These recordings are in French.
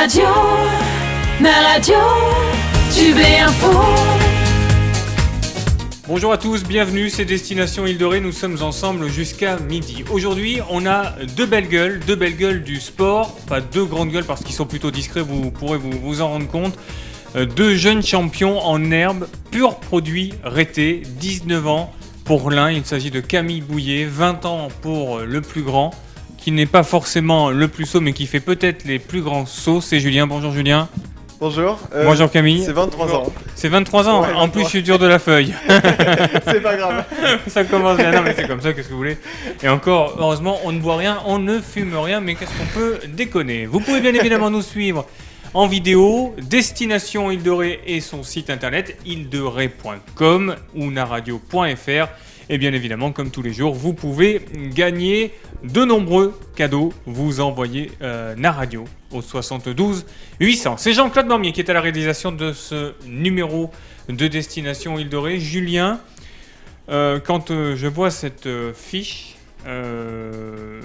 radio, Tube et Info. Bonjour à tous, bienvenue, c'est Destination Île de Ré, nous sommes ensemble jusqu'à midi. Aujourd'hui, on a deux belles gueules du sport, pas deux grandes gueules parce qu'ils sont plutôt discrets, vous pourrez vous en rendre compte. Deux jeunes champions en herbe, pur produit Rété, 19 ans pour l'un, il s'agit de Camille Bouillet, 20 ans pour le plus grand, qui n'est pas forcément le plus saut mais qui fait peut-être les plus grands sauts, c'est Julien. Bonjour Julien. Bonjour. Bonjour Camille. C'est 23 ans. C'est 23 ans, Ouais, en 23. plus je suis dur de la feuille. C'est pas grave. Ça commence bien, non mais c'est comme ça, qu'est-ce que vous voulez. Et encore, heureusement, on ne boit rien, on ne fume rien, mais qu'est-ce qu'on peut déconner. Vous pouvez bien évidemment nous suivre en vidéo, Destination Île de Ré et son site internet île-de-ré.com ou naradio.fr. Et bien évidemment, comme tous les jours, vous pouvez gagner de nombreux cadeaux. Vous envoyez Naradio au 72 800. C'est Jean-Claude Mormier qui est à la réalisation de ce numéro de Destination Île de Ré. Julien, quand je vois cette fiche,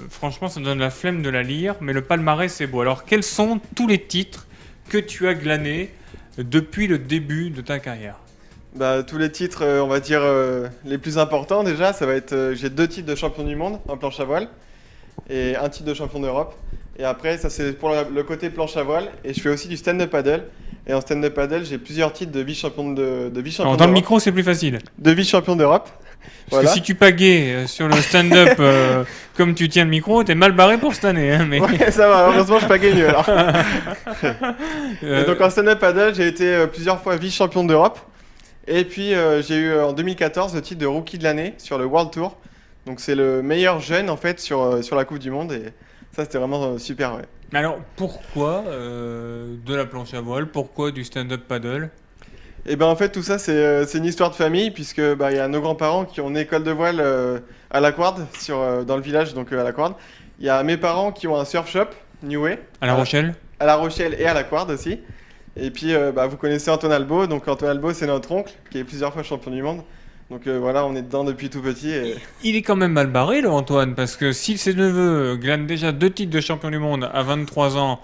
franchement, ça me donne la flemme de la lire, mais le palmarès c'est beau. Alors, quels sont tous les titres que tu as glanés depuis le début de ta carrière ? Tous les titres, on va dire les plus importants déjà, ça va être j'ai 2 titres de champion du monde en planche à voile et un titre de champion d'Europe. Et après, ça c'est pour le côté planche à voile. Et je fais aussi du stand-up paddle. Et en stand-up paddle, j'ai plusieurs titres de vice-champion vice-champion Alors, d'Europe. dans le micro, c'est plus facile. De vice-champion d'Europe. Parce que si tu pagais sur le stand-up comme tu tiens le micro, t'es mal barré pour cette année. Hein, mais... Ouais, ça va, heureusement je pagaie mieux alors. Et donc en stand-up paddle, j'ai été plusieurs fois vice-champion d'Europe. Et puis j'ai eu en 2014 le titre de rookie de l'année sur le World Tour. Donc c'est le meilleur jeune en fait sur la Coupe du Monde. Et ça c'était vraiment super. Ouais. Mais alors pourquoi de la planche à voile ? Pourquoi du stand-up paddle ? Et ben en fait tout ça c'est une histoire de famille puisque il y a nos grands-parents qui ont une école de voile à La Couarde dans le village donc à La Couarde. Il y a mes parents qui ont un surf shop New Way à La Rochelle. À La Rochelle et à La Couarde aussi. Et puis vous connaissez Antoine Albo, donc Antoine Albo c'est notre oncle qui est plusieurs fois champion du monde. Donc voilà, on est dedans depuis tout petit. Et... Il est quand même mal barré le Antoine parce que si ses neveux glanent déjà 2 titres de champion du monde à 23 ans,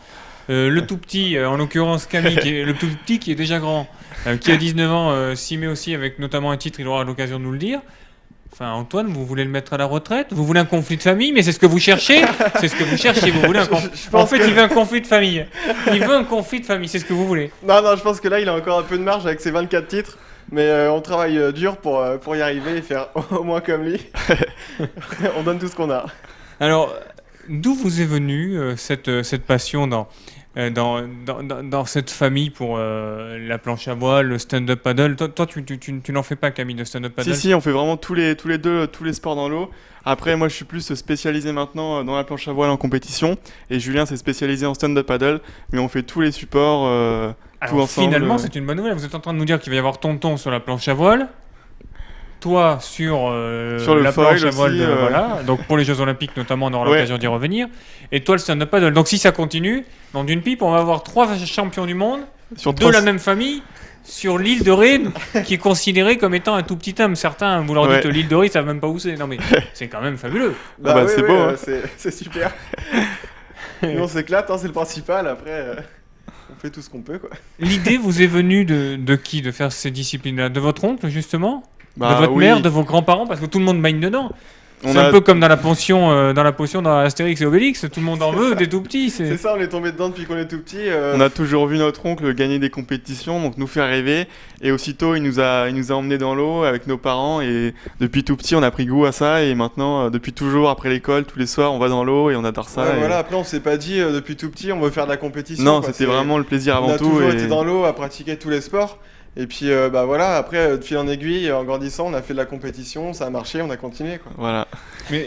le tout petit, en l'occurrence Camille, le tout petit qui est déjà grand, qui a 19 ans, s'y met aussi avec notamment un titre, il aura l'occasion de nous le dire. Enfin, Antoine, vous voulez le mettre à la retraite ? Vous voulez un conflit de famille ? Mais c'est ce que vous cherchez ? C'est ce que vous cherchez, vous voulez un conflit... En fait, il veut un conflit de famille. Il veut un conflit de famille, c'est ce que vous voulez. Non, je pense que là, il a encore un peu de marge avec ses 24 titres. Mais on travaille dur pour y arriver et faire au moins comme lui. On donne tout ce qu'on a. Alors, d'où vous est venue cette passion dans cette famille pour la planche à voile, le stand-up paddle? Toi tu n'en fais pas, Camille, de stand-up paddle? Si, on fait vraiment tous les deux tous les sports dans l'eau. Après, moi, je suis plus spécialisé maintenant dans la planche à voile en compétition. Et Julien s'est spécialisé en stand-up paddle. Mais on fait tous les supports, tout ensemble. Finalement, c'est une bonne nouvelle. Vous êtes en train de nous dire qu'il va y avoir tonton sur la planche à voile. Toi sur le la foil planche à voile, aussi, voilà. Donc pour les Jeux Olympiques notamment, on aura l'occasion d'y revenir. Et toi le stand-up paddle. Donc si ça continue, dans d'une pipe, on va avoir 3 champions du monde de la même famille sur l'île de Ré, qui est considérée comme étant un tout petit homme. Certains, vous leur dites l'île de Ré, ils savent même pas où c'est. Non mais c'est quand même fabuleux. C'est beau. Hein. C'est super. Nous on s'éclate, c'est le principal. Après, on fait tout ce qu'on peut, quoi. L'idée vous est venue de qui, de faire ces disciplines-là? De votre oncle justement? De votre mère, de vos grands-parents, parce que tout le monde baigne dedans. C'est un peu comme dans la potion dans Astérix et Obélix, tout le monde en veut, des tout petits. C'est ça, on est tombé dedans depuis qu'on est tout petit. On a toujours vu notre oncle gagner des compétitions, donc nous faire rêver. Et aussitôt, il nous a emmenés dans l'eau avec nos parents. Et depuis tout petit, on a pris goût à ça. Et maintenant, depuis toujours, après l'école, tous les soirs, on va dans l'eau et on adore ça. Voilà, après, on s'est pas dit depuis tout petit, on veut faire de la compétition. Non, c'était vraiment le plaisir avant tout. On a toujours été dans l'eau à pratiquer tous les sports. Et puis après, de fil en aiguille, en grandissant, on a fait de la compétition, ça a marché, on a continué, quoi. Voilà. Mais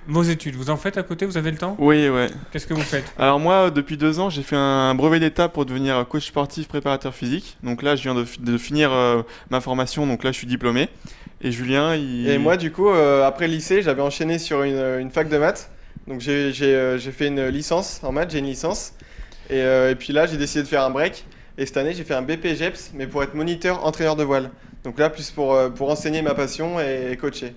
vos études, vous en faites à côté, vous avez le temps? Oui, ouais. Qu'est-ce que vous faites? Alors moi, depuis 2 ans, j'ai fait un brevet d'état pour devenir coach sportif préparateur physique. Donc là, je viens de finir ma formation, donc là, je suis diplômé. Et Julien, Et moi, du coup, après le lycée, j'avais enchaîné sur une fac de maths. Donc j'ai fait une licence en maths, j'ai une licence. Et puis là, j'ai décidé de faire un break. Et cette année, j'ai fait un BPGEPS, mais pour être moniteur entraîneur de voile. Donc là, plus pour enseigner ma passion et coacher.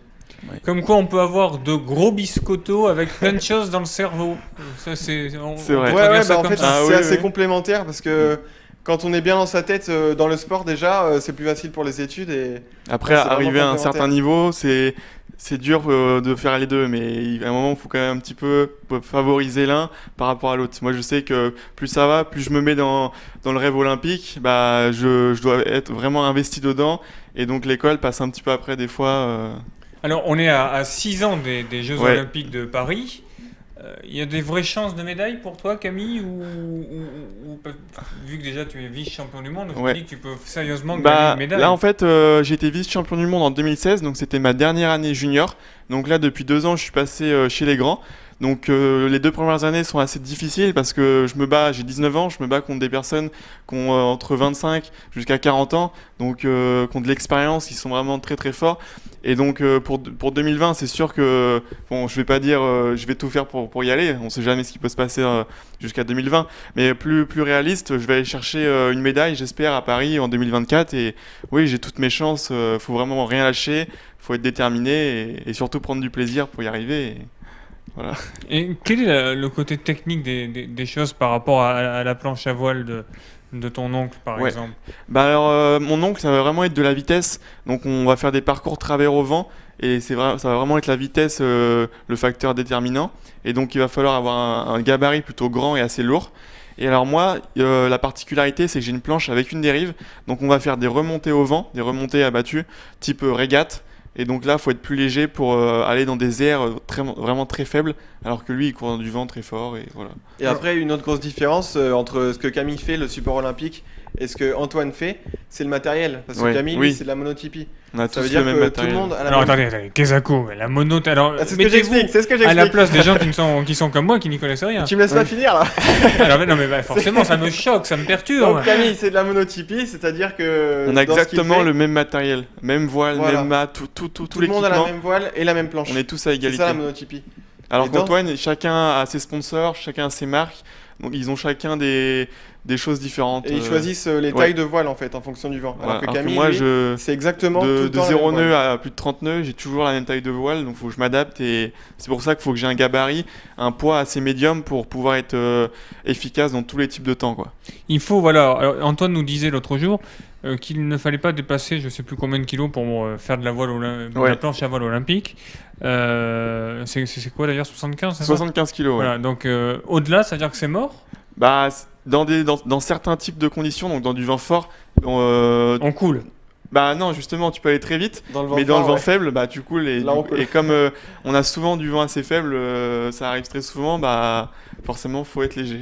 Ouais. Comme quoi, on peut avoir de gros biscottos avec plein de choses dans le cerveau. Ça, c'est C'est vrai. on peut Ouais, dire ouais, ça bah, en comme fait, ça. Ah c'est oui, assez oui. complémentaire parce que quand on est bien dans sa tête dans le sport, déjà, c'est plus facile pour les études. Et Après, Ouais, c'est vraiment arriver à un complémentaire. certain niveau, c'est dur de faire les deux, mais à un moment, il faut quand même un petit peu favoriser l'un par rapport à l'autre. Moi, je sais que plus ça va, plus je me mets dans le rêve olympique, bah, je dois être vraiment investi dedans, et donc l'école passe un petit peu après des fois. Alors, on est à 6 ans des Jeux Ouais. Olympiques de Paris. Il y a des vraies chances de médaille pour toi, Camille, vu que déjà tu es vice-champion du monde, je me Ouais. dis que tu peux sérieusement gagner Bah, une médaille. là, en fait, j'ai été vice-champion du monde en 2016, donc c'était ma dernière année junior. Donc là, depuis 2 ans, je suis passé chez les grands. Donc les 2 premières années sont assez difficiles parce que j'ai 19 ans, je me bats contre des personnes qui ont entre 25 jusqu'à 40 ans, donc qui ont de l'expérience, qui sont vraiment très très forts. Et donc pour 2020, c'est sûr que, bon, je vais pas dire je vais tout faire pour y aller, on sait jamais ce qui peut se passer jusqu'à 2020, mais plus réaliste, je vais aller chercher une médaille, j'espère, à Paris en 2024. Et oui, j'ai toutes mes chances, faut vraiment rien lâcher, faut être déterminé et surtout prendre du plaisir pour y arriver. Et voilà. Et quel est le côté technique des choses par rapport à la planche à voile de ton oncle, par Ouais. exemple? Bah alors, mon oncle, ça va vraiment être de la vitesse. Donc, on va faire des parcours travers au vent. Et ça va vraiment être la vitesse, le facteur déterminant. Et donc, il va falloir avoir un gabarit plutôt grand et assez lourd. Et alors, moi, la particularité, c'est que j'ai une planche avec une dérive. Donc, on va faire des remontées au vent, des remontées abattues, type régate. Et donc là, il faut être plus léger pour aller dans des airs vraiment très faibles, alors que lui, il court dans du vent très fort. Et voilà. Et après, une autre grosse différence entre ce que Camille fait, le support olympique, et ce que Antoine fait, c'est le matériel. Parce que Ouais, Camille, oui. lui, c'est de la monotypie. On a Ça tous veut le dire même que tout matériel. le monde a la Alors même. attendez, Kezaku, la mono. Alors, Ah, c'est ce que mettez-vous j'explique, c'est ce que à la j'explique. place des gens qui sont comme moi, qui n'y connaissent rien. Tu me laisses pas finir là. Alors, non, mais bah, forcément, ça me choque, ça me perturbe. Donc Camille, c'est de la monotypie, c'est-à-dire que. On a dans ce qu'il exactement fait, le même matériel, même voile, Voilà. même mât, tout Tout le monde a la l'équipement. même voile et la même planche. On est tous à C'est égalité. ça la monotypie. Alors Et dans- qu'Antoine, chacun a ses sponsors, chacun a ses marques, donc ils ont chacun des choses différentes. Et ils choisissent les ouais. tailles de voile en fait en fonction du vent. Voilà. Alors que Alors que Camille, moi, lui, c'est exactement tout le de temps la 0 même nœud voile. à plus de 30 nœuds, j'ai toujours la même taille de voile, donc il faut que je m'adapte. Et c'est pour ça qu'il faut que j'ai un gabarit, un poids assez médium pour pouvoir être efficace dans tous les types de temps, quoi. Il faut, voilà. Alors, Antoine nous disait l'autre jour qu'il ne fallait pas dépasser je sais plus combien de kilos pour faire de la voile de Ouais. la planche à voile olympique. C'est quoi d'ailleurs, 75, c'est ça 75 kilos, ouais. Voilà, donc au-delà, ça veut dire que c'est mort. Bah, dans certains types de conditions, donc dans du vent fort, On coule. bah non, justement, tu peux aller très vite. Dans le vent Mais dans le fort, vent ouais. faible, bah tu coules Là, on coule. et comme on a souvent du vent assez faible, ça arrive très souvent, bah forcément faut être léger.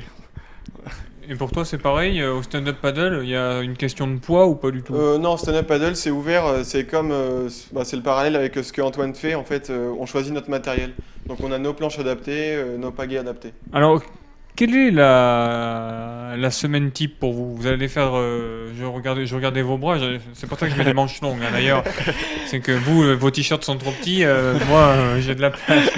Et pour toi, c'est pareil, au stand-up paddle, il y a une question de poids ou pas du tout? Non, stand-up paddle, c'est ouvert. C'est comme, c'est le parallèle avec ce que Antoine fait. En fait, on choisit notre matériel. Donc, on a nos planches adaptées, nos pagaies adaptées. Alors, quelle est la semaine type pour vous? Vous allez faire. Je regardais vos bras, c'est pour ça que je mets des manches longues, hein, d'ailleurs. C'est que vous, vos t-shirts sont trop petits, moi, j'ai de la place.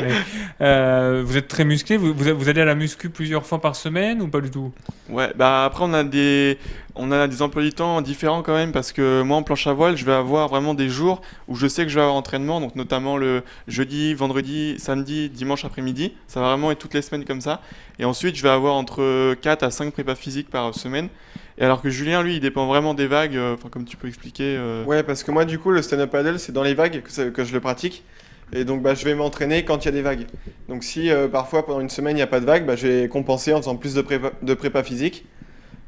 Mais, vous êtes très musclé, vous allez à la muscu plusieurs fois par semaine ou pas du tout? Ouais, bah après on a des emplois du temps différents quand même parce que moi en planche à voile, je vais avoir vraiment des jours où je sais que je vais avoir entraînement, donc notamment le jeudi, vendredi, samedi, dimanche après-midi. Ça va vraiment être toutes les semaines comme ça. Et ensuite, je vais avoir entre 4 à 5 prépas physiques par semaine. Et alors que Julien, lui, il dépend vraiment des vagues, enfin comme tu peux expliquer. Ouais, parce que moi, du coup, le stand-up paddle, c'est dans les vagues que je le pratique. Et donc, bah, je vais m'entraîner quand il y a des vagues. Donc, si parfois pendant une semaine, il n'y a pas de vagues, bah, je vais compenser en faisant plus de prépa physique.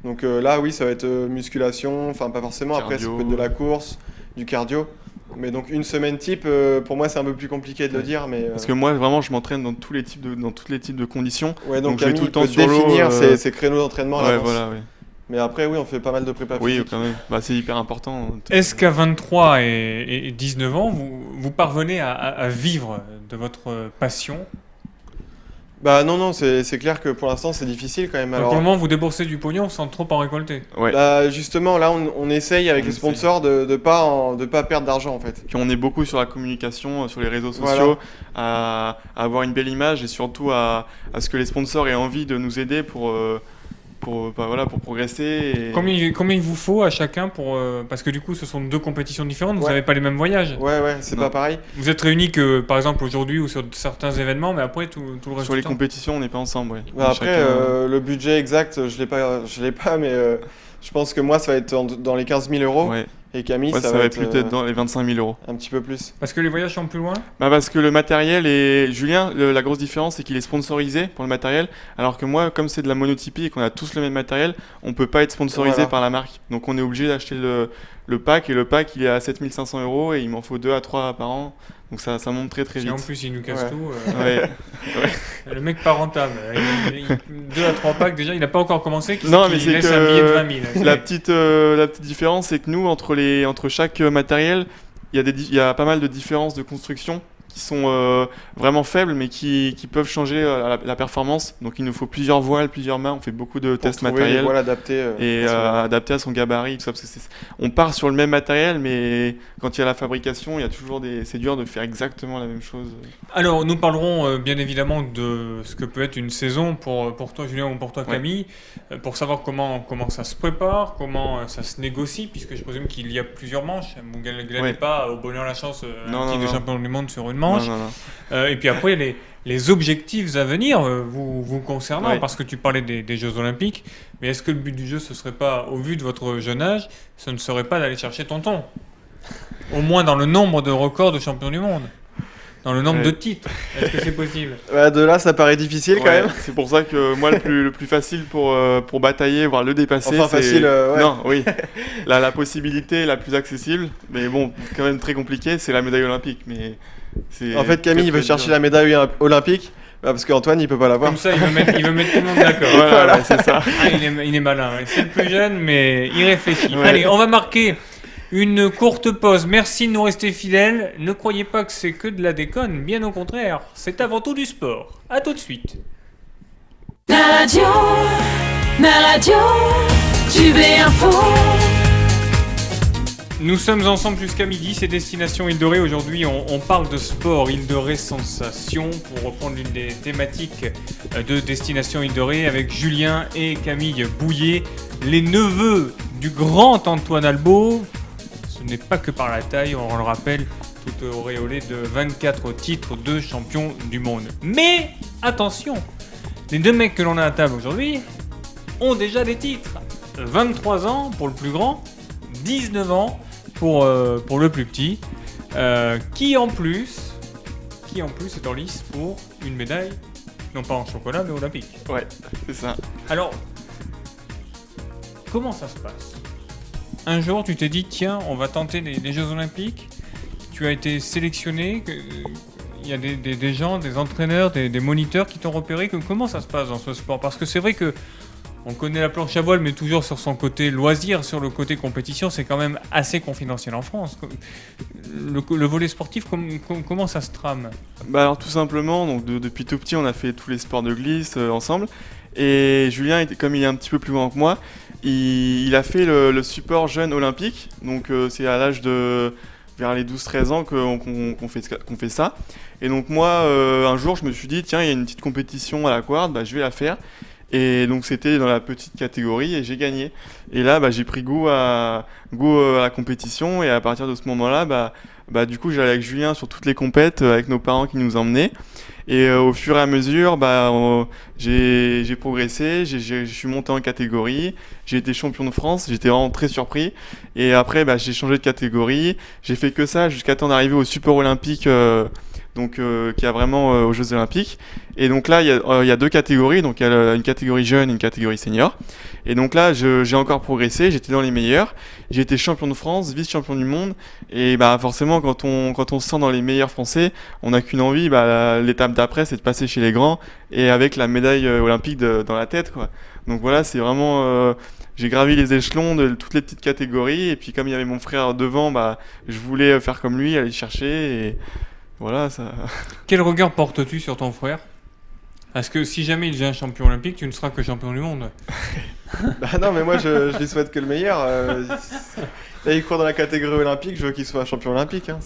Donc là, oui, ça va être musculation, enfin pas forcément. Après, ça Cardio. peut être de la course, du cardio. Mais donc, une semaine type, pour moi, c'est un peu plus compliqué de le dire. Mais, Parce que moi, vraiment, je m'entraîne dans tous les types de conditions. ouais, donc donc je vais Camille, tout le il temps peut sur l'eau, définir ses créneaux d'entraînement à Ouais, l'avance. voilà, ouais. Mais après, oui, on fait pas mal de prépa Oui, physique. quand même. Bah, c'est hyper important. Est-ce qu'à 23 et 19 ans, vous parvenez à vivre de votre passion? Bah non, c'est clair que pour l'instant, c'est difficile quand même. Donc, Alors, pour le moment, vous déboursez du pognon sans trop en récolter. Ouais. bah, justement, là, on essaye avec On les essaye. sponsors de pas perdre d'argent en fait. Puis on est beaucoup sur la communication, sur les réseaux Voilà. sociaux, à avoir une belle image et surtout à ce que les sponsors aient envie de nous aider pour progresser. Et... Combien il vous faut à chacun pour parce que du coup ce sont 2 compétitions différentes, vous n'avez pas les mêmes voyages. Ouais, c'est pas pareil. Vous êtes réunis que par exemple aujourd'hui ou sur certains événements, mais après tout le reste Sur du les temps. compétitions, on n'est pas ensemble. Ouais. Bah, après, Chacun... le budget exact, je l'ai pas, mais je pense que moi, ça va être dans les 15 000 euros. Ouais. Et Camille, ça va être peut-être dans les 25 000 euros. Un petit peu plus. Parce que les voyages sont plus loin. Bah parce que le matériel est... Julien, la grosse différence, c'est qu'il est sponsorisé pour le matériel, alors que moi, comme c'est de la monotypie et qu'on a tous le même matériel, on peut pas être sponsorisé par la marque. Donc on est obligé d'acheter le pack, et le pack, il est à 7 500 euros, et il m'en faut 2 à 3 par an. Donc ça monte très vite. Et en plus, il nous casse tout. Ouais. Le mec pas rentable. 2 à 3 packs, déjà, il n'a pas encore commencé. Non, mais c'est laisse que un billet de 20 000. la petite différence, c'est que nous, entre chaque matériel, il y a pas mal de différences de construction qui sont vraiment faibles, mais qui peuvent changer la performance. Donc il nous faut plusieurs voiles, plusieurs mâts. On fait beaucoup de tests matériels. Voiles adaptés. Adaptés à son gabarit. Tout ça, parce que on part sur le même matériel, mais quand il y a la fabrication, il y a toujours c'est dur de faire exactement la même chose. Alors, nous parlerons bien évidemment de ce que peut être une saison pour toi, Julien, ou pour toi, Camille, pour savoir comment ça se prépare, comment ça se négocie, puisque je présume qu'il y a plusieurs manches. Vous ne gagnez pas au bonheur la chance un titre de champion du monde sur une manche. Non. Et puis après, les objectifs à venir vous concernant, parce que tu parlais des Jeux Olympiques, mais est-ce que le but du jeu, ce serait pas, au vu de votre jeune âge, ce ne serait pas d'aller chercher tonton, au moins dans le nombre de records de champion du monde, dans le nombre de titres? Est-ce que c'est possible? De là, ça paraît difficile quand même. C'est pour ça que moi, le plus facile pour batailler, voire le dépasser, c'est... facile, Non, oui. La possibilité la plus accessible, mais bon, quand même très compliqué, c'est la médaille olympique. Mais en fait, Camille, il veut chercher la médaille olympique. Parce qu'Antoine, il peut pas l'avoir. Comme ça, il veut mettre tout le monde d'accord. Voilà. C'est ça. Il est malin. C'est le plus jeune, mais il réfléchit. Allez, on va marquer une courte pause. Merci de nous rester fidèles. Ne croyez pas que c'est que de la déconne. Bien au contraire, c'est avant tout du sport. À tout de suite. La radio, Tube et Info. Nous sommes ensemble jusqu'à midi, c'est Destination Île de Ré. Aujourd'hui, on parle de sport, Île de Ré Sensation, pour reprendre l'une des thématiques de Destination Île de Ré, avec Julien et Camille Bouillet, les neveux du grand Antoine Albo. Ce n'est pas que par la taille, on le rappelle, tout auréolé de 24 titres de champion du monde. Mais attention, les 2 mecs que l'on a à table aujourd'hui ont déjà des titres. 23 ans pour le plus grand, 19 ans pour le plus petit, qui en plus est en lice pour une médaille, non pas en chocolat mais olympique. Ouais, c'est ça. Alors, comment ça se passe? Un jour tu t'es dit tiens, on va tenter les Jeux Olympiques, tu as été sélectionné, il y a des gens, des entraîneurs, des moniteurs qui t'ont repéré. Comment ça se passe dans ce sport? Parce que c'est vrai que on connaît la planche à voile, mais toujours sur son côté loisir, sur le côté compétition, c'est quand même assez confidentiel en France. Le volet sportif, comment ça se trame? Alors tout simplement, donc depuis tout petit, on a fait tous les sports de glisse ensemble. Et Julien, comme il est un petit peu plus grand que moi, il a fait le support jeune olympique. Donc c'est à l'âge de vers les 12-13 ans qu'on fait ça. Et donc moi, un jour, je me suis dit, tiens, il y a une petite compétition à la quarte, je vais la faire. Et donc c'était dans la petite catégorie et j'ai gagné. Et là, j'ai pris goût à la compétition, et à partir de ce moment-là, du coup, j'allais avec Julien sur toutes les compètes avec nos parents qui nous emmenaient. Et au fur et à mesure, j'ai progressé, je suis monté en catégorie, j'ai été champion de France, j'étais vraiment très surpris. Et après, j'ai changé de catégorie, j'ai fait que ça jusqu'à temps d'arriver au support olympique, qui a vraiment aux Jeux Olympiques. Et donc là, il y a 2 catégories, donc il y a une catégorie jeune et une catégorie senior. Et donc là, j'ai encore progressé, j'étais dans les meilleurs. J'ai été champion de France, vice-champion du monde. Et forcément, quand on se sent dans les meilleurs Français, on n'a qu'une envie, l'étape d'après, c'est de passer chez les grands, et avec la médaille olympique dans la tête, quoi. Donc voilà, c'est vraiment... j'ai gravi les échelons de toutes les petites catégories, et puis comme il y avait mon frère devant, je voulais faire comme lui, aller chercher, et voilà, ça... Quel regard portes-tu sur ton frère? Parce que si jamais il devient champion olympique, tu ne seras que champion du monde. Non, mais moi je lui souhaite que le meilleur. Là, il court dans la catégorie olympique, je veux qu'il soit champion olympique. Hein.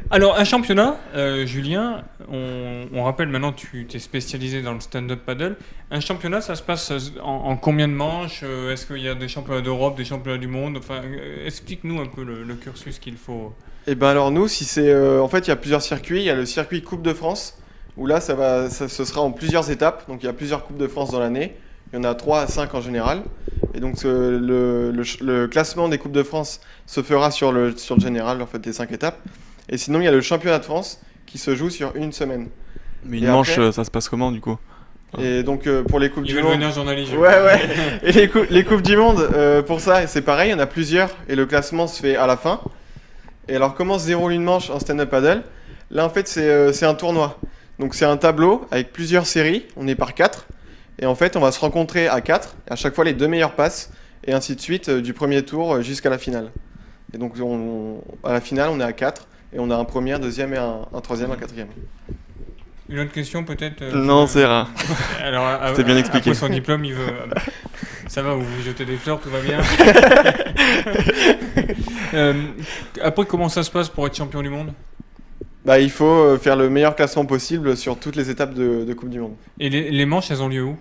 Alors, un championnat, Julien, on rappelle maintenant, tu t'es spécialisé dans le stand-up paddle. Un championnat, ça se passe en combien de manches? Est-ce qu'il y a des championnats d'Europe, des championnats du monde? Enfin, explique-nous un peu le cursus qu'il faut. Et ben alors nous, si c'est, en fait, il y a plusieurs circuits. Il y a le circuit Coupe de France, où là, ce sera en plusieurs étapes. Donc, il y a plusieurs Coupes de France dans l'année. Il y en a 3 à 5 en général. Et donc, le classement des Coupes de France se fera sur le général, en fait, des 5 étapes. Et sinon, il y a le championnat de France qui se joue sur une semaine. Mais Et une manche, après- ça se passe comment du coup? Et donc, pour les Coupes Il du veut Monde. devenir journaliste. Ouais. Et les Coupes du Monde, pour ça, c'est pareil, il y en a plusieurs. Et le classement se fait à la fin. Et alors, comment se déroule une manche en stand-up paddle? Là, en fait, c'est un tournoi. Donc, c'est un tableau avec plusieurs séries. On est par 4. Et en fait, on va se rencontrer à 4. À chaque fois, les 2 meilleurs passent. Et ainsi de suite, du premier tour jusqu'à la finale. Et donc, à la finale, on est à 4. Et on a un premier, un deuxième et un troisième, un quatrième. Une autre question peut-être Non, c'est rare. Alors, C'était bien expliqué. Après son diplôme, il veut. Ça va, vous vous jetez des fleurs, tout va bien. Après, comment ça se passe pour être champion du monde? Bah, il faut faire le meilleur classement possible sur toutes les étapes de Coupe du Monde. Et les manches, elles ont lieu où?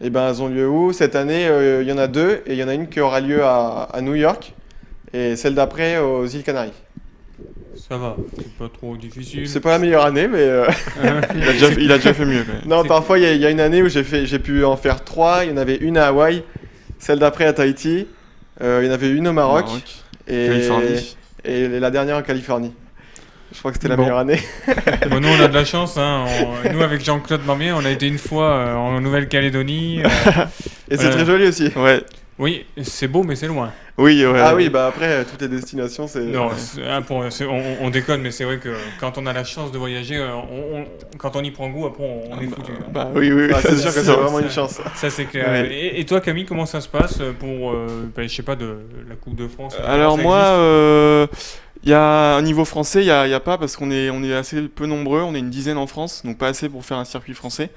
Et ben, elles ont lieu où? Cette année, il y en a 2 et il y en a une qui aura lieu à New York et celle d'après aux îles Canaries. Ça va, c'est pas trop difficile. C'est pas la meilleure année, mais Il a déjà fait mieux quand même. non, C'est- parfois il y a une année où j'ai pu en faire 3. Il y en avait une à Hawaï, celle d'après à Tahiti, il y en avait une au Maroc, et, Californie. et la dernière en Californie. Je crois que c'était la Bon. meilleure année. Bon, nous, on a de la chance. Hein. Nous, avec Jean-Claude Marmier, on a été une fois en Nouvelle-Calédonie. Et c'est très joli aussi. Ouais. Oui, c'est beau, mais c'est loin. Oui, ouais. Ah oui, bah après, toutes les destinations, c'est. Non, on déconne, mais c'est vrai que quand on a la chance de voyager, quand on y prend goût, après, on est foutu. Hein. Bah oui. Ah, c'est sûr que c'est ça, vraiment ça. une chance. Ça, c'est clair. Ouais. Et toi, Camille, comment ça se passe pour, je sais pas, de la Coupe de France? Alors Ça moi, il y a un niveau français, il y a pas parce qu'on est assez peu nombreux, on est une dizaine en France, donc pas assez pour faire un circuit français.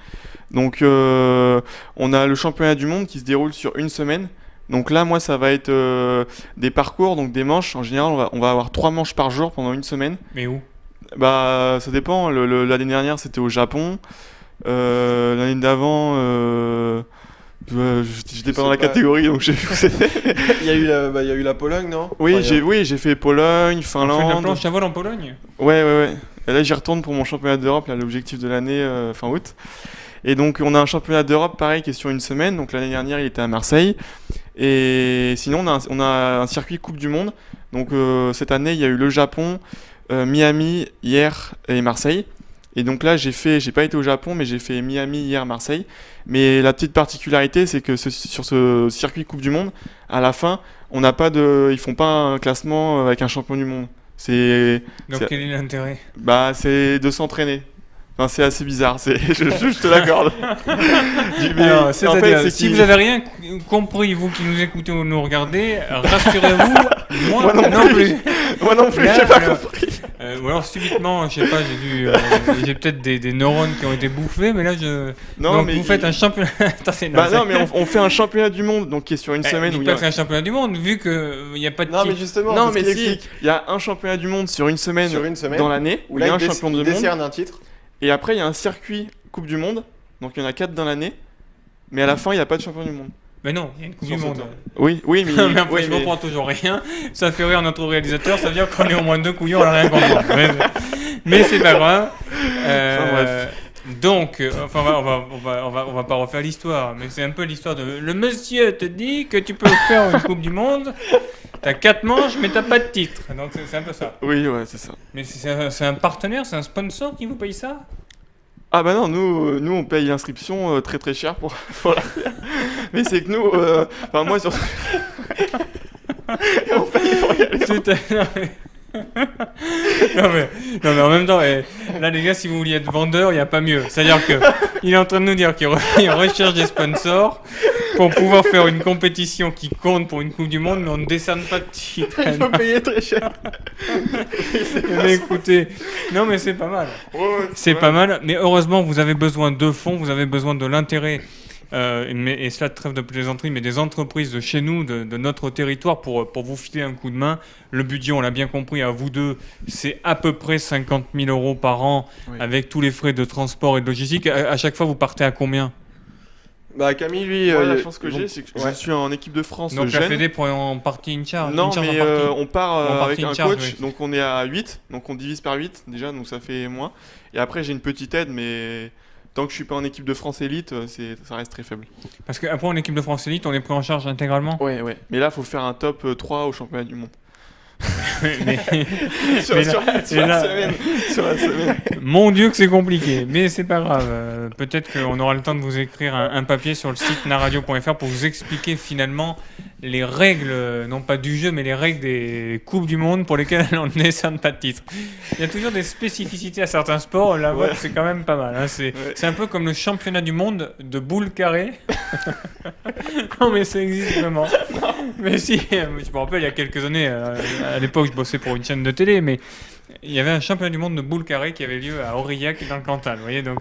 Donc on a le championnat du monde qui se déroule sur une semaine. Donc là, moi, ça va être des parcours, donc des manches. En général, on va avoir 3 manches par jour pendant une semaine. Mais où? Bah, ça dépend. L'année dernière, c'était au Japon. L'année d'avant, j'étais pas dans la sais pas. catégorie, donc j'ai vu où c'était. Il y a eu la Pologne, non? Oui, Enfin, il y a- j'ai fait Pologne, On fait de la Finlande. planche à voile en Pologne? Ouais. Et là, j'y retourne pour mon championnat d'Europe, là, l'objectif de l'année, fin août. Et donc, on a un championnat d'Europe, pareil, qui est sur une semaine. Donc, l'année dernière, il était à Marseille. Et sinon, on a un circuit Coupe du Monde. Donc, cette année, il y a eu le Japon, Miami, hier, et Marseille. Et donc là, j'ai pas été au Japon, mais j'ai fait Miami, hier, Marseille. Mais la petite particularité, c'est que sur ce circuit Coupe du Monde, à la fin, ils font pas un classement avec un champion du monde. Donc, quel est l'intérêt? C'est de s'entraîner. Enfin, c'est assez bizarre, je te l'accorde. Alors, en c'est-à-dire, fait, c'est si qu'il- vous avez rien compris, vous qui nous écoutez ou nous regardez, rassurez-vous, moi Moi non non plus. plus. Moi non plus, Là, j'ai pas alors, compris. Ou alors subitement, je sais pas, j'ai peut-être des neurones qui ont été bouffés, mais là Non, donc mais vous faites un championnat. Attends, c'est Bah non, mais on fait un championnat du monde, donc qui est sur une semaine Dites où il y pas a... que c'est un championnat du monde, vu que il y a pas de Non, mais titre. justement, Non, c'est mais ce qu'il si, explique. il y a un championnat du monde sur une semaine, Sur une semaine, dans l'année, où il y a un champion du monde, décerne un titre. et après il y a un circuit Coupe du Monde, donc il y en a 4 dans l'année, mais à la fin il n'y a pas de champion du monde. Mais non, il y a une Coupe Sur du ce Monde. temps. Oui, mais... Mais après, oui, je mais- comprends toujours rien. Ça fait rire notre réalisateur, ça veut dire qu'on est au moins 2 couillons à rien comprendre. Mais c'est pas grave. Enfin, bref. Donc, on va pas refaire l'histoire, mais c'est un peu l'histoire de. Le monsieur te dit que tu peux faire une Coupe du Monde. T'as 4 manches, mais t'as pas de titre. Donc c'est un peu ça. Oui, ouais, c'est ça. Mais c'est un partenaire, c'est un sponsor qui vous paye ça? Ah bah non, nous on paye l'inscription très très cher pour la faire. Mais c'est que nous, enfin moi surtout... on paye pour y aller. Non mais en même temps, là les gars, si vous vouliez être vendeur, il n'y a pas mieux. C'est-à-dire que il est en train de nous dire qu'il recherche des sponsors pour pouvoir faire une compétition qui compte pour une Coupe du Monde, mais on ne décerne pas de titre. Il faut payer très cher. Mais écoutez, non mais c'est pas mal. C'est pas mal, mais heureusement vous avez besoin de fonds, vous avez besoin de l'intérêt et cela trêve de plaisanterie, mais des entreprises de chez nous, de notre territoire, pour vous filer un coup de main. Le budget, on l'a bien compris, à vous deux, c'est à peu près 50 000 euros par an, Oui. avec tous les frais de transport et de logistique. À chaque fois, vous partez à combien? Bah Camille, lui, Moi, la chance que j'ai, c'est que ouais. je suis en équipe de France Donc la jeune. Fédé pour en partie une charge. Non, une charge mais en partie. on part En partie avec une un charge, coach, oui. donc on est à 8, donc on divise par 8 déjà, donc ça fait moins. Et après, j'ai une petite aide, mais tant que je suis pas en équipe de France élite, ça reste très faible. Parce qu'après, en équipe de France Elite, on est pris en charge intégralement. Ouais. Mais là, faut faire un top 3 au championnat du monde. Mais- sur, Mais sur- là- sur et la là- semaine. Sur la semaine. Mon Dieu que c'est compliqué, mais c'est pas grave. Peut-être qu'on aura le temps de vous écrire un papier sur le site naradio.fr pour vous expliquer finalement les règles, non pas du jeu, mais les règles des Coupes du Monde pour lesquelles on ne décerne pas de titre. Il y a toujours des spécificités à certains sports. La vôtre, c'est quand même pas mal. Hein. C'est un peu comme le championnat du monde de boules carrées. Non, mais ça existe vraiment. Mais si, je me rappelle, il y a quelques années, à l'époque, je bossais pour une chaîne de télé, mais il y avait un championnat du monde de boules carrées qui avait lieu à Aurillac dans le Cantal. Vous voyez, donc,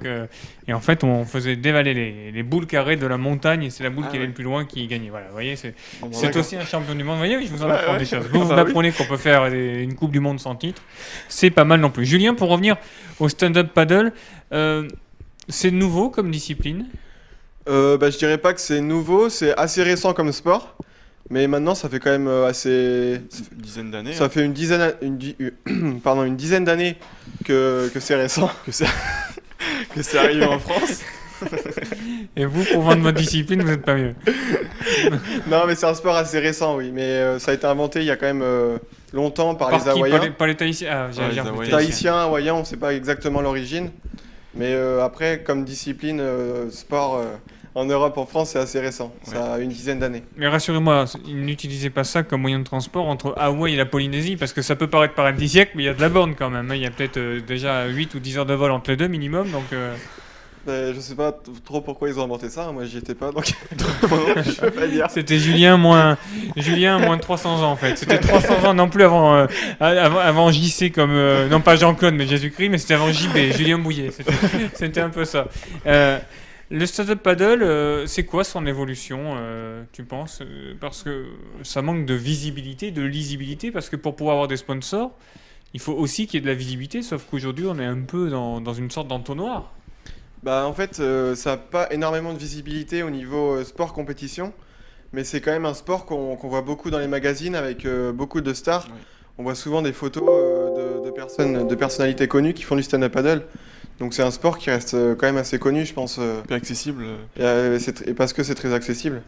et en fait, on faisait dévaler les boules carrées de la montagne et c'est la boule qui allait ouais. le plus loin qui gagnait. Voilà, vous voyez, c'est Bon, c'est d'accord. aussi un champion du monde. Vous voyez, je vous en Ouais, apprends ouais. des choses. Vous, vous Ah bah oui. apprenez qu'on peut faire une Coupe du Monde sans titre. C'est pas mal non plus. Julien, pour revenir au stand-up paddle, c'est nouveau comme discipline. Bah, je dirais pas que c'est nouveau, c'est assez récent comme sport. Mais maintenant, ça fait quand même assez. Une dizaine d'années. Ça fait une dizaine d'années que c'est récent. que c'est arrivé en France. Et vous, pour vendre votre discipline, vous n'êtes pas mieux. Non, mais c'est un sport assez récent, oui. Mais ça a été inventé il y a quand même longtemps par les qui Hawaïens. Par les Tahitiens. Ah, j'allais Ouais, dire les les Hawaïens. Tahitiens, Hawaïens, on ne sait pas exactement l'origine. Mais après, comme discipline, sport en Europe, en France, c'est assez récent. Ouais. Ça a une dizaine d'années. Mais rassurez-moi, n'utilisez pas ça comme moyen de transport entre Hawaï et la Polynésie, parce que ça peut paraître paradisiaque, mais il y a de la borne quand même. Hein. Il y a peut-être déjà 8 ou 10 heures de vol entre les deux minimum, donc... Je sais pas trop pourquoi ils ont inventé ça. Moi, j'y étais pas, donc je peux pas dire. C'était Julien moins de 300 ans en fait. C'était 300 ans non plus avant JC comme non pas Jean-Claude mais Jésus-Christ, mais c'était avant JB, Julien Bouillet. C'était un peu ça. Le stand-up paddle, c'est quoi son évolution, tu penses Parce que ça manque de visibilité, de lisibilité, parce que pour pouvoir avoir des sponsors, il faut aussi qu'il y ait de la visibilité, sauf qu'aujourd'hui on est un peu dans une sorte d'entonnoir. Bah, en fait, ça n'a pas énormément de visibilité au niveau sport compétition, mais c'est quand même un sport qu'on voit beaucoup dans les magazines avec beaucoup de stars. Oui. On voit souvent des photos de personnalités connues qui font du stand-up paddle. Donc c'est un sport qui reste quand même assez connu, je pense, Plus accessible. et parce que c'est très accessible.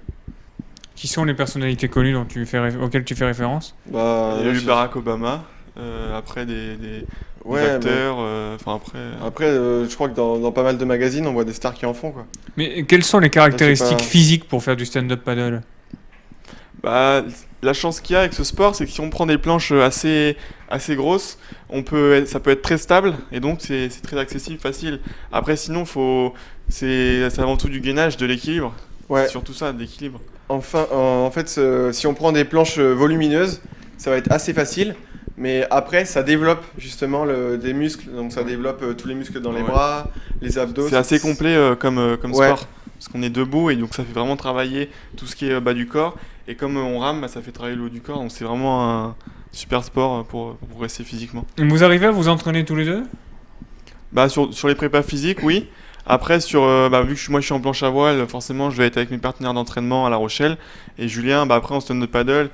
Qui sont les personnalités connues auxquelles tu fais référence Bah, Il y a eu je- Barack Obama. Après des Ouais, acteurs. Enfin après. Après, je crois que dans pas mal de magazines, on voit des stars qui en font, quoi. Mais quelles sont les caractéristiques pas- physiques pour faire du stand-up paddle Bah, la chance qu'il y a avec ce sport, c'est que si on prend des planches assez grosses, ça peut être très stable et donc c'est très accessible, facile. Après, sinon, c'est avant tout du gainage, de l'équilibre. Ouais. C'est surtout ça, de l'équilibre. Enfin, en fait, si on prend des planches volumineuses, ça va être assez facile. Mais après, ça développe justement des muscles. Donc ça développe tous les muscles dans les Ouais. bras, les abdos. C'est assez complet comme Ouais. sport. Parce qu'on est debout et donc ça fait vraiment travailler tout ce qui est bas du corps. Et comme on rame, bah, ça fait travailler le haut du corps. Donc c'est vraiment un super sport pour progresser physiquement. Vous arrivez à vous entraîner tous les deux Bah, sur les prépas physiques, oui. Après, vu que moi je suis en planche à voile, forcément je vais être avec mes partenaires d'entraînement à La Rochelle. Et Julien, après en stand-up paddle.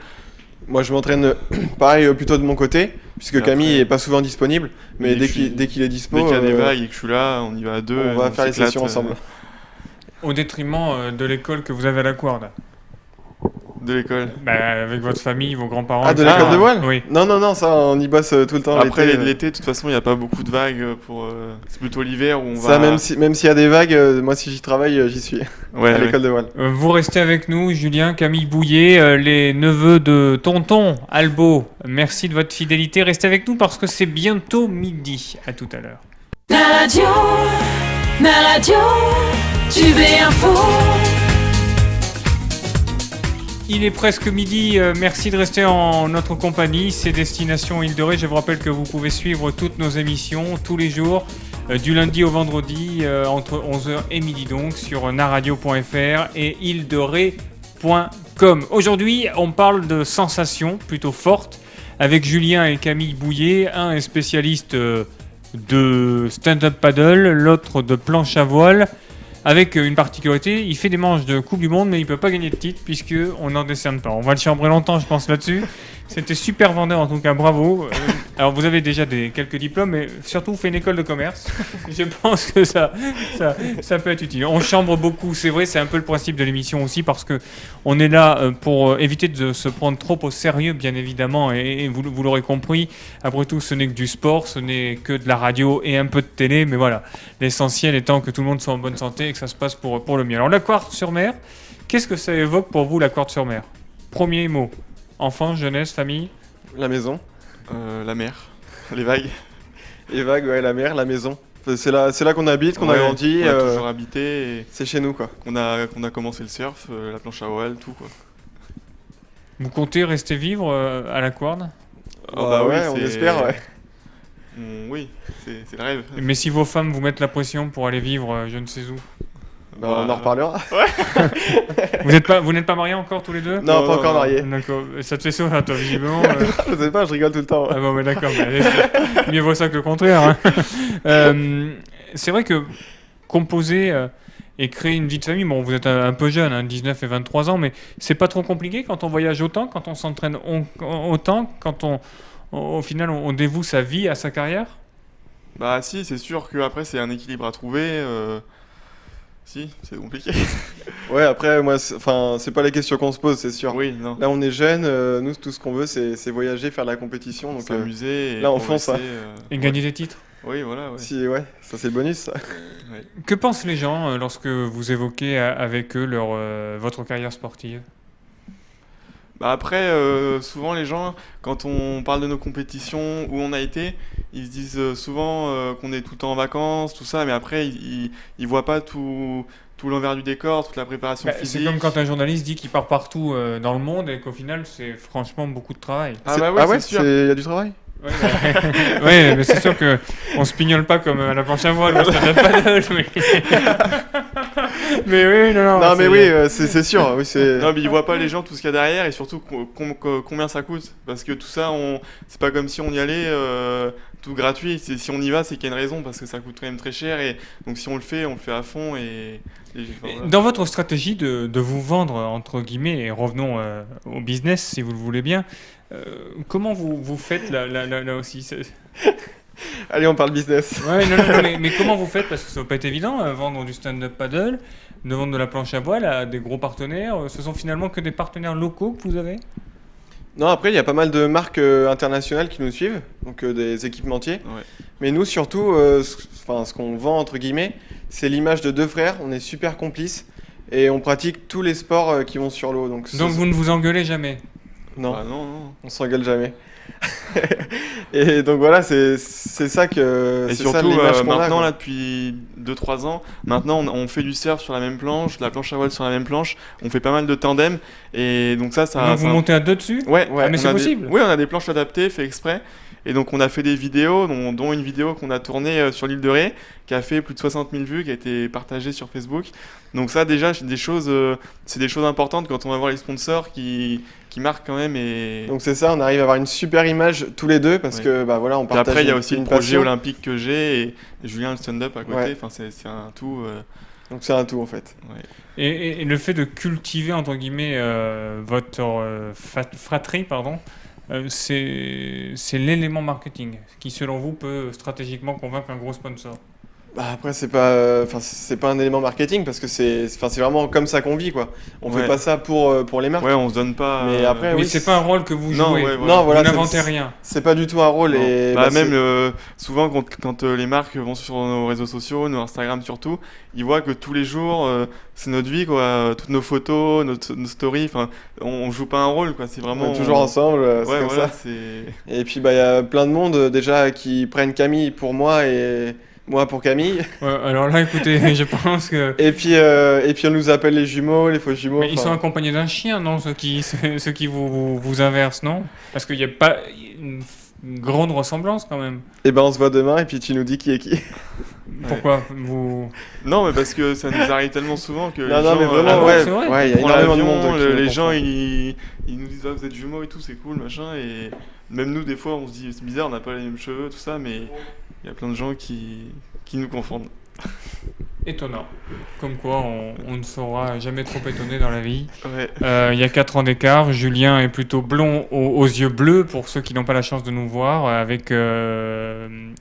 Moi, je m'entraîne pareil plutôt de mon côté, puisque Et après- Camille est pas souvent disponible. Mais Mais dès qu'il est dispo, Dès qu'il y a des vagues et que je suis là, on y va à deux. on va faire les s'éclate, sessions ensemble. Au détriment de l'école que vous avez à la Couarde. De l'école. Bah, avec votre famille, vos grands-parents. Ah, de etc. l'école de voile Oui. Non, ça, on y bosse tout le temps. Après l'été, l'été, de toute façon, il n'y a pas beaucoup de vagues c'est plutôt l'hiver où on Ça, va. même s'il y a des vagues, moi, si j'y travaille, j'y suis. Ouais, à ouais. l'école de voile. Vous restez avec nous, Julien, Camille Bouillet, les neveux de Tonton Albo. Merci de votre fidélité. Restez avec nous parce que c'est bientôt midi. À tout à l'heure. Ma radio, Tube et Info. Il est presque midi, merci de rester en notre compagnie, c'est Destination Île de Ré. Je vous rappelle que vous pouvez suivre toutes nos émissions tous les jours du lundi au vendredi entre 11h et midi donc sur naradio.fr et île-de-ré.com. Aujourd'hui, on parle de sensations plutôt fortes avec Julien et Camille Bouillet. Un est spécialiste de stand-up paddle, l'autre de planche à voile. Avec une particularité, il fait des manches de Coupe du Monde, mais il ne peut pas gagner de titre puisqu'on n'en décerne pas. On va le chambrer longtemps, je pense, là-dessus. C'était super vendeur, en tout cas, bravo. Alors, vous avez déjà quelques diplômes, mais surtout, vous faites une école de commerce. Je pense que ça peut être utile. On chambre beaucoup, c'est vrai, c'est un peu le principe de l'émission aussi, parce qu'on est là pour éviter de se prendre trop au sérieux, bien évidemment, et vous l'aurez compris. Après tout, ce n'est que du sport, ce n'est que de la radio et un peu de télé, mais voilà. L'essentiel étant que tout le monde soit en bonne santé et que ça se passe pour le mieux. Alors, la Quartz-sur-Mer, qu'est-ce que ça évoque pour vous, la Quartz-sur-Mer ? Premier mot. Enfance, jeunesse, famille. La maison. La mer, les vagues. Les vagues, ouais, la mer, la maison. C'est là qu'on habite, qu'on a grandi. On a toujours habité. Et c'est chez nous, quoi. qu'on a commencé le surf, la planche à voile, tout, quoi. Vous comptez rester vivre à la Quartz ? Bah ouais, on espère, ouais. Oui, c'est le rêve. Mais si vos femmes vous mettent la pression pour aller vivre je ne sais où. On en reparlera. Vous n'êtes pas mariés encore tous les deux ? Non, pas encore mariés. D'accord. Ça te fait sourire, toi, visiblement. Je sais pas, je rigole tout le temps. Ah bon, mais d'accord. Mieux vaut ça que le contraire. Hein. C'est vrai que composer et créer une vie de famille, bon, vous êtes un peu jeune, hein, 19 et 23 ans, mais c'est pas trop compliqué quand on voyage autant, quand on s'entraîne autant, quand au final on dévoue sa vie à sa carrière ? Bah si, c'est sûr qu'après c'est un équilibre à trouver. Si, c'est compliqué. Ouais, après, moi, c'est pas la question qu'on se pose, c'est sûr. Oui, non. Là, on est jeunes, nous, tout ce qu'on veut, c'est voyager, faire de la compétition. Donc, s'amuser. là, on fonce. Et gagner des titres ? Oui, voilà. Ouais. Ouais, ça, c'est le bonus, ça. Ouais. Que pensent les gens lorsque vous évoquez avec eux votre carrière sportive ? Bah après, souvent les gens, quand on parle de nos compétitions, où on a été, ils se disent souvent qu'on est tout le temps en vacances, tout ça, mais après, ils voient pas tout l'envers du décor, toute la préparation physique. C'est comme quand un journaliste dit qu'il part partout dans le monde et qu'au final, c'est franchement beaucoup de travail. Ah bah oui, ouais, c'est sûr. Il y a du travail. Ouais, mais c'est sûr qu'on se pignole pas comme à la planche à voile, on se pas d'âge, mais oui, non. Non, mais oui, c'est sûr. Oui, non, mais ils voient pas les gens, tout ce qu'il y a derrière et surtout combien ça coûte. Parce que tout ça, c'est pas comme si on y allait tout gratuit. Si on y va, c'est qu'il y a une raison parce que ça coûte quand même très cher. Et donc si on le fait à fond. Voilà. Dans votre stratégie de vous vendre, entre guillemets, et revenons au business si vous le voulez bien, comment vous faites là aussi Allez, on parle business. Ouais, non, mais comment vous faites ? Parce que ça va pas être évident, vendre du stand-up paddle, de vendre de la planche à voile à des gros partenaires. Ce sont finalement que des partenaires locaux que vous avez ? Non, après, il y a pas mal de marques internationales qui nous suivent, donc des équipementiers. Ouais. Mais nous, surtout, ce qu'on vend, entre guillemets, c'est l'image de deux frères. On est super complices et on pratique tous les sports qui vont sur l'eau. Donc vous ne vous engueulez jamais ? Non, Bah non. on s'engueule jamais. Et donc voilà, c'est ça que. Et c'est surtout, ça, l'image qu'on maintenant, a, là, depuis 2-3 ans, maintenant, on fait du surf sur la même planche, de la planche à voile sur la même planche. On fait pas mal de tandem. Et donc ça. Donc vous montez à deux dessus ? Ouais, mais c'est possible. Oui, on a des planches adaptées, fait exprès. Et donc on a fait des vidéos, dont une vidéo qu'on a tournée sur l'île de Ré, qui a fait plus de 60 000 vues, qui a été partagée sur Facebook. Donc ça déjà, c'est des choses importantes quand on va voir les sponsors qui marquent quand même. Et donc c'est ça, on arrive à avoir une super image tous les deux parce que voilà, on partage. Et après il y a aussi le projet passion. Olympique que j'ai et Julien le stand-up à côté. Ouais. Enfin c'est un tout. Donc c'est un tout en fait. Ouais. Et le fait de cultiver entre guillemets votre fratrie, pardon. C'est l'élément marketing qui, selon vous, peut stratégiquement convaincre un gros sponsor. Bah après c'est pas un élément marketing parce que c'est vraiment comme ça qu'on vit quoi. On fait pas ça pour les marques. Ouais, on se donne pas. Mais après oui, c'est pas un rôle que vous jouez. Non, ouais, voilà. Non, voilà, vous n'inventez rien. C'est pas du tout un rôle et même souvent quand les marques vont sur nos réseaux sociaux, nos Instagram surtout, ils voient que tous les jours c'est notre vie quoi, toutes nos photos, nos stories, enfin on joue pas un rôle quoi, c'est vraiment on est toujours ensemble, c'est comme voilà, ça. Et puis bah il y a plein de monde déjà qui prennent Camille pour moi et moi pour Camille. Ouais, alors là, écoutez, je pense que. Et puis on nous appelle les jumeaux, les faux jumeaux. Mais ils sont accompagnés d'un chien, non, ceux qui vous inversent, non ? Parce qu'il n'y a pas une grande ressemblance quand même. Et ben on se voit demain et puis tu nous dis qui est qui. Pourquoi vous... Non, mais parce que ça nous arrive tellement souvent que Non, les non, gens, mais vraiment, ah bon, ouais, c'est vrai ouais, il y a on prend énormément de l'avion, monde. les qui gens comprend. ils nous disent vous êtes jumeaux et tout, c'est cool, machin, et même nous des fois on se dit c'est bizarre, on n'a pas les mêmes cheveux, tout ça, mais il y a plein de gens qui nous confondent. Étonnant. Comme quoi, on ne saura jamais trop étonné dans la vie. Ouais. Il y a 4 ans d'écart. Julien est plutôt blond aux yeux bleus, pour ceux qui n'ont pas la chance de nous voir, avec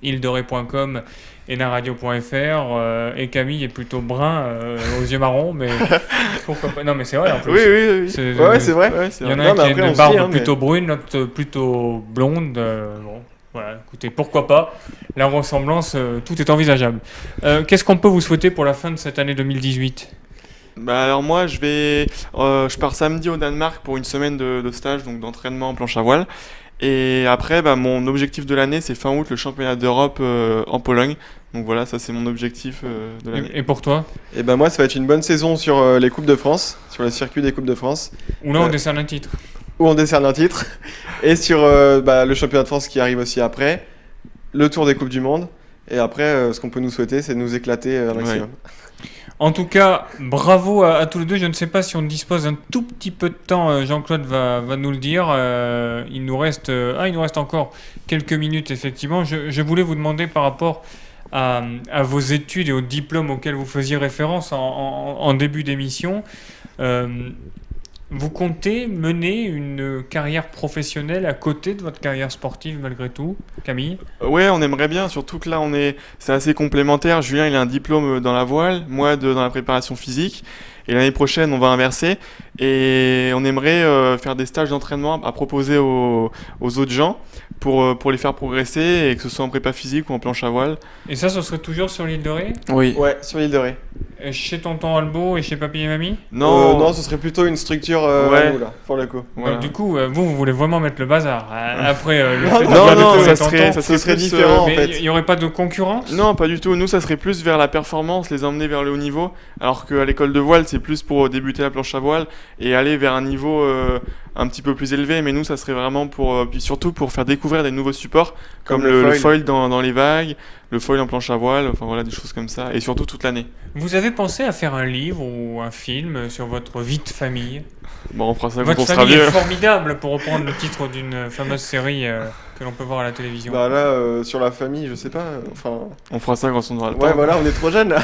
ildoré.com et naradio.fr. Et Camille est plutôt brun aux yeux marrons, mais pourquoi pas. Non, mais c'est vrai en plus. Oui. Ouais, c'est vrai. Ouais, c'est Il y en vrai. a un Non, qui mais a après, on une se barbe dit, hein, mais- plutôt brune, l'autre plutôt blonde. Bon, voilà, écoutez, pourquoi pas. La ressemblance, tout est envisageable. Qu'est-ce qu'on peut vous souhaiter pour la fin de cette année 2018 ? Bah alors moi je pars samedi au Danemark pour une semaine de stage, donc d'entraînement en planche à voile. Et après, bah, mon objectif de l'année, c'est fin août le championnat d'Europe en Pologne. Donc voilà, ça c'est mon objectif de l'année. Et pour toi ? Et ben moi, ça va être une bonne saison sur les Coupes de France, sur le circuit des Coupes de France, Ou là, on décerne un titre. où on décerne un titre, et sur le championnat de France qui arrive aussi après, le Tour des Coupes du Monde. Et après, ce qu'on peut nous souhaiter, c'est de nous éclater un maximum. En tout cas, bravo à tous les deux. Je ne sais pas si on dispose d'un tout petit peu de temps. Jean-Claude va nous le dire. Il nous reste encore quelques minutes, effectivement. Je voulais vous demander par rapport à vos études et aux diplômes auxquels vous faisiez référence en début d'émission. Vous comptez mener une carrière professionnelle à côté de votre carrière sportive malgré tout, Camille ? Ouais, on aimerait bien, surtout que là c'est assez complémentaire. Julien il a un diplôme dans la voile, moi dans la préparation physique. Et l'année prochaine, on va inverser. Et on aimerait faire des stages d'entraînement à proposer aux autres gens pour les faire progresser, et que ce soit en prépa physique ou en planche à voile. Et ça, ce serait toujours sur l'île de Ré ? Oui. Ouais, sur l'île de Ré. Et chez tonton Albo et chez papy et mamie ? Non, ce serait plutôt une structure à Ouais. nous, là, pour le coup. Voilà. Donc, du coup, vous voulez vraiment mettre le bazar après le Non, fait de non, regarder non, tous les ça serait- tontons. ça Ce serait plus, différent, en Mais fait. il n'y aurait pas de concurrence ? Non, pas du tout. Nous, ça serait plus vers la performance, les emmener vers le haut niveau. Alors qu'à l'école de voile, c'est plus pour débuter la planche à voile et aller vers un niveau un petit peu plus élevé. Mais nous, ça serait vraiment puis surtout pour faire découvrir des nouveaux supports comme le foil dans les vagues, le foil en planche à voile, enfin voilà, des choses comme ça. Et surtout toute l'année. Vous avez pensé à faire un livre ou un film sur votre vie de famille ? Bon, on fera ça quand Votre on sera famille vieux. est formidable, pour reprendre le titre d'une fameuse série que l'on peut voir à la télévision. Bah là, sur la famille, je sais pas. Enfin, On fera ça quand on aura le ouais, temps. voilà, on est trop jeunes là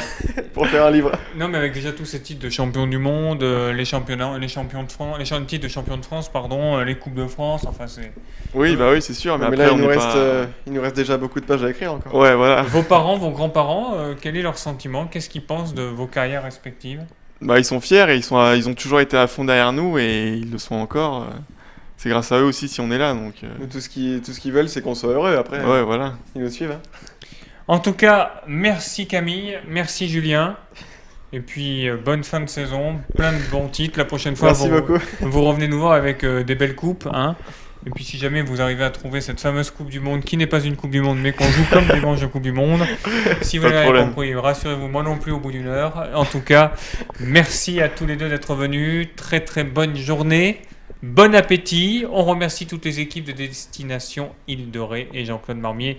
pour faire un livre. Non, mais avec déjà tous ces titres de champion du monde, les championnats, les champions de France, titres de champion de France, pardon, les coupes de France, enfin c'est. Oui, bah oui, c'est sûr. Mais Mais après, là, on n'est pas... il nous reste déjà beaucoup de pages à écrire encore. Ouais, voilà. Vos parents, vos grands-parents, quel est leur sentiment ? Qu'est-ce qu'ils pensent de vos carrières respectives ? Bah, ils sont fiers et ils ont toujours été à fond derrière nous et ils le sont encore. C'est grâce à eux aussi si on est là, donc. Nous, tout ce qu'ils veulent, c'est qu'on soit heureux après. Ouais, voilà. Ils nous suivent. Hein. En tout cas, merci Camille, merci Julien. Et puis, bonne fin de saison, plein de bons titres. La prochaine fois, Merci beaucoup. vous revenez nous voir avec des belles coupes. Hein. Et puis, si jamais vous arrivez à trouver cette fameuse Coupe du Monde, qui n'est pas une Coupe du Monde, mais qu'on joue comme des manches de Coupe du Monde, si vous Pas de l'avez problème. compris, rassurez-vous, moi non plus au bout d'une heure. En tout cas, merci à tous les deux d'être venus. Très, très bonne journée. Bon appétit. On remercie toutes les équipes de Destination Île de Ré et Jean-Claude Marmier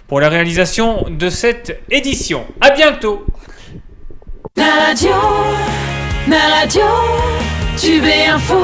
pour la réalisation de cette édition. À bientôt. La radio, Tube et Info.